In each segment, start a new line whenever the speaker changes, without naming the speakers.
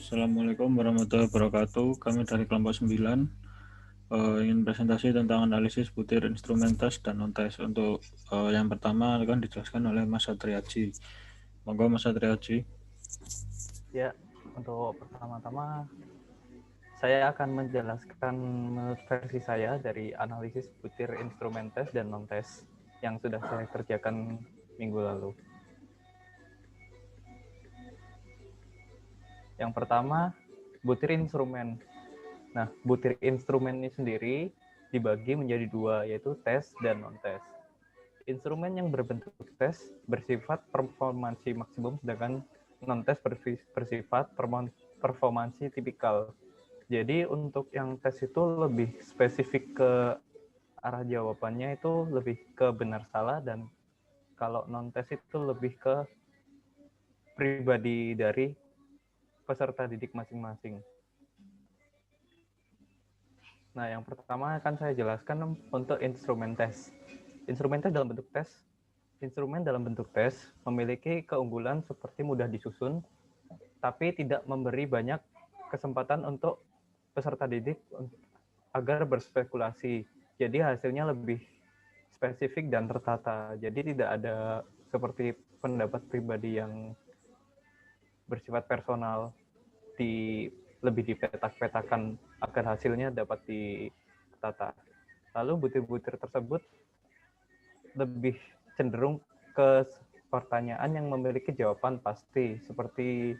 Assalamualaikum warahmatullahi wabarakatuh. Kami dari kelompok 9 ingin presentasi tentang analisis butir instrumen tes dan non-tes. Untuk yang pertama akan dijelaskan oleh Mas Satriaji. Monggo Mas Satriaji.
Ya, untuk pertama-tama saya akan menjelaskan versi saya dari analisis butir instrumen tes dan non-tes yang sudah saya kerjakan minggu lalu. Yang pertama, butir instrumen. Nah, butir instrumen ini sendiri dibagi menjadi dua, yaitu tes dan non-tes. Instrumen yang berbentuk tes bersifat performansi maksimum, sedangkan non-tes bersifat performansi tipikal. Jadi untuk yang tes itu lebih spesifik ke arah jawabannya itu lebih ke benar salah, dan kalau non-tes itu lebih ke pribadi dari peserta didik masing-masing. Nah, yang pertama akan saya jelaskan untuk instrumen tes. Instrumen dalam bentuk tes memiliki keunggulan seperti mudah disusun, tapi tidak memberi banyak kesempatan untuk peserta didik agar berspekulasi. Jadi hasilnya lebih spesifik dan tertata. Jadi tidak ada seperti pendapat pribadi yang bersifat personal lebih dipetak-petakan agar hasilnya dapat ditata. Lalu butir-butir tersebut lebih cenderung ke pertanyaan yang memiliki jawaban pasti, seperti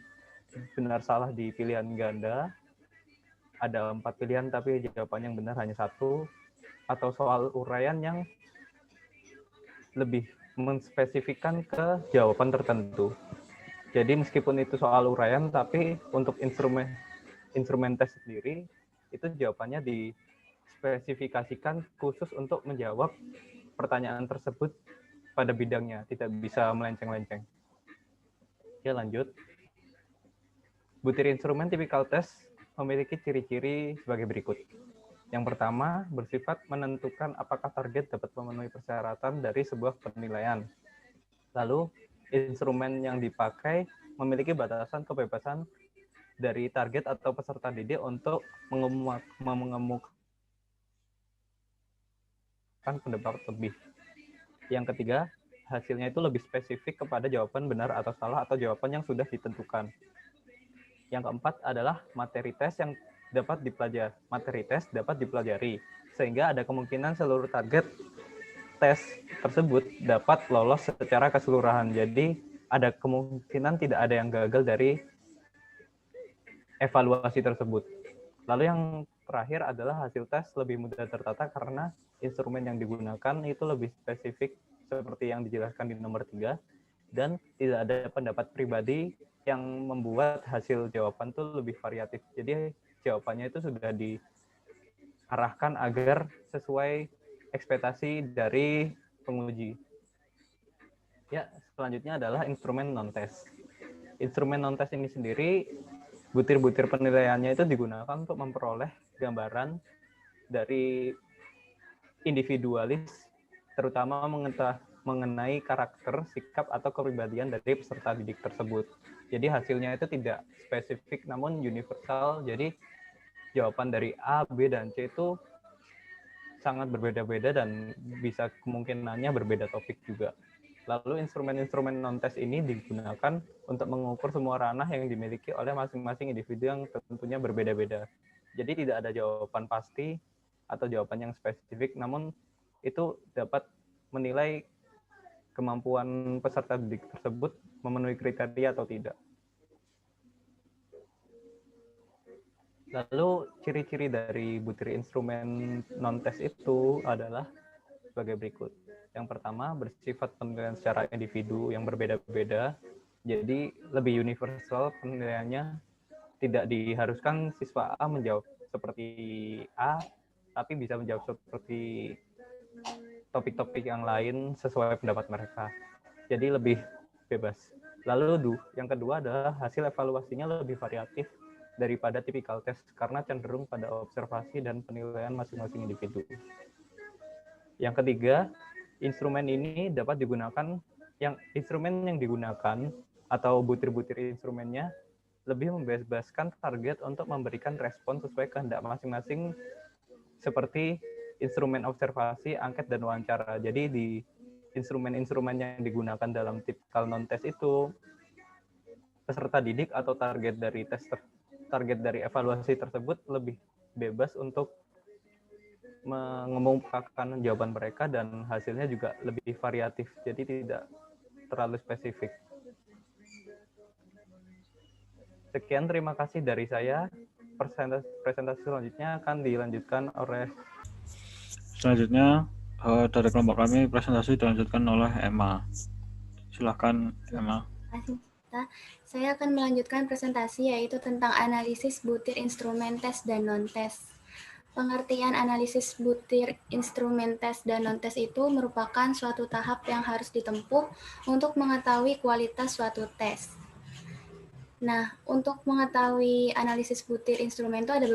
benar salah di pilihan ganda, ada 4 pilihan tapi jawaban yang benar hanya 1, atau soal uraian yang lebih menspesifikkan ke jawaban tertentu. Jadi meskipun itu soal uraian, tapi untuk instrumen tes sendiri, itu jawabannya dispesifikasikan khusus untuk menjawab pertanyaan tersebut pada bidangnya, tidak bisa melenceng-lenceng. Ya, lanjut. Butir instrumen tipikal tes memiliki ciri-ciri sebagai berikut. Yang pertama, bersifat menentukan apakah target dapat memenuhi persyaratan dari sebuah penilaian. Lalu, instrumen yang dipakai memiliki batasan kebebasan dari target atau peserta didik untuk mengemukakan pendapat lebih. Yang ketiga, hasilnya itu lebih spesifik kepada jawaban benar atau salah atau jawaban yang sudah ditentukan. Yang keempat adalah materi tes dapat dipelajari, sehingga ada kemungkinan seluruh target tes tersebut dapat lolos secara keseluruhan. Jadi ada kemungkinan tidak ada yang gagal dari evaluasi tersebut. Lalu yang terakhir adalah hasil tes lebih mudah tertata karena instrumen yang digunakan itu lebih spesifik seperti yang dijelaskan di nomor 3, dan tidak ada pendapat pribadi yang membuat hasil jawaban itu lebih variatif. Jadi jawabannya itu sudah diarahkan agar sesuai ekspektasi dari penguji. Ya, selanjutnya adalah instrumen non-tes. Instrumen non-tes ini sendiri, butir-butir penilaiannya itu digunakan untuk memperoleh gambaran dari individualis, terutama mengenai karakter, sikap, atau kepribadian dari peserta didik tersebut. Jadi hasilnya itu tidak spesifik namun universal. Jadi jawaban dari A, B, dan C itu sangat berbeda-beda dan bisa kemungkinannya berbeda topik juga. Lalu instrumen-instrumen non-tes ini digunakan untuk mengukur semua ranah yang dimiliki oleh masing-masing individu yang tentunya berbeda-beda. Jadi tidak ada jawaban pasti atau jawaban yang spesifik, namun itu dapat menilai kemampuan peserta didik tersebut memenuhi kriteria atau tidak. Lalu ciri-ciri dari butir instrumen non-tes itu adalah sebagai berikut. Yang pertama, bersifat penilaian secara individu yang berbeda-beda. Jadi lebih universal penilaiannya, tidak diharuskan siswa A menjawab seperti A, tapi bisa menjawab seperti topik-topik yang lain sesuai pendapat mereka. Jadi lebih bebas. Lalu yang kedua adalah hasil evaluasinya lebih variatif daripada tipikal tes karena cenderung pada observasi dan penilaian masing-masing individu. Yang ketiga, instrumen yang digunakan atau butir-butir instrumennya lebih membebaskan target untuk memberikan respon sesuai kehendak masing-masing seperti instrumen observasi, angket, dan wawancara. Jadi di instrumen-instrumen yang digunakan dalam tipikal non-tes itu, peserta didik atau target dari evaluasi tersebut lebih bebas untuk mengemukakan jawaban mereka dan hasilnya juga lebih variatif, jadi tidak terlalu spesifik. Sekian, terima kasih dari saya. Presentasi selanjutnya akan dilanjutkan oleh
Selanjutnya dari kelompok kami presentasi dilanjutkan oleh Emma. Silahkan Emma.
Terima kasih. Saya akan melanjutkan presentasi yaitu tentang analisis butir instrumen tes dan non-tes. Pengertian analisis butir instrumen tes dan non-tes itu merupakan suatu tahap yang harus ditempuh untuk mengetahui kualitas suatu tes. Nah, untuk mengetahui analisis butir instrumen itu ada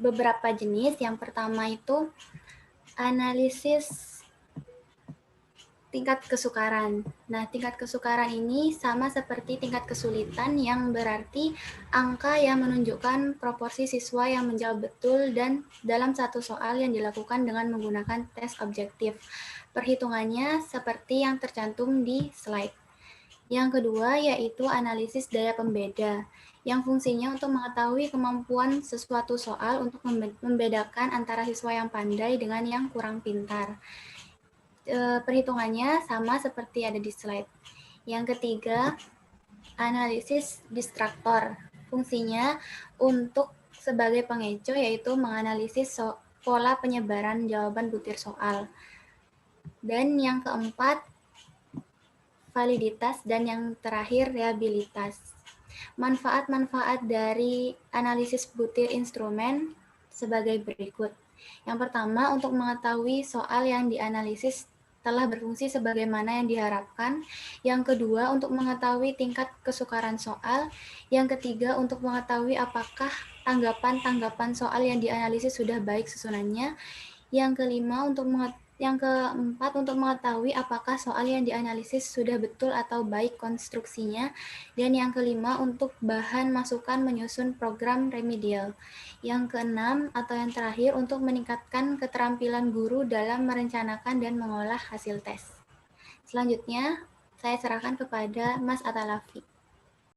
beberapa jenis. Yang pertama itu analisis tingkat kesukaran. Nah, tingkat kesukaran ini sama seperti tingkat kesulitan, yang berarti angka yang menunjukkan proporsi siswa yang menjawab betul dan dalam satu soal yang dilakukan dengan menggunakan tes objektif. Perhitungannya seperti yang tercantum di slide. Yang kedua yaitu analisis daya pembeda, yang fungsinya untuk mengetahui kemampuan sesuatu soal untuk membedakan antara siswa yang pandai dengan yang kurang pintar. Perhitungannya sama seperti ada di slide. Yang ketiga, analisis distraktor. Fungsinya untuk sebagai pengecoh, yaitu menganalisis pola penyebaran jawaban butir soal. Dan yang keempat, validitas, dan yang terakhir reliabilitas. Manfaat-manfaat dari analisis butir instrumen sebagai berikut. Yang pertama, untuk mengetahui soal yang dianalisis telah berfungsi sebagaimana yang diharapkan. Yang kedua, untuk mengetahui tingkat kesukaran soal. Yang ketiga, untuk mengetahui apakah tanggapan-tanggapan soal yang dianalisis sudah baik susunannya. Yang keempat, untuk mengetahui apakah soal yang dianalisis sudah betul atau baik konstruksinya. Dan yang kelima, untuk bahan masukan menyusun program remedial. Yang keenam atau yang terakhir, untuk meningkatkan keterampilan guru dalam merencanakan dan mengolah hasil tes. Selanjutnya, saya serahkan kepada Mas Atalafi.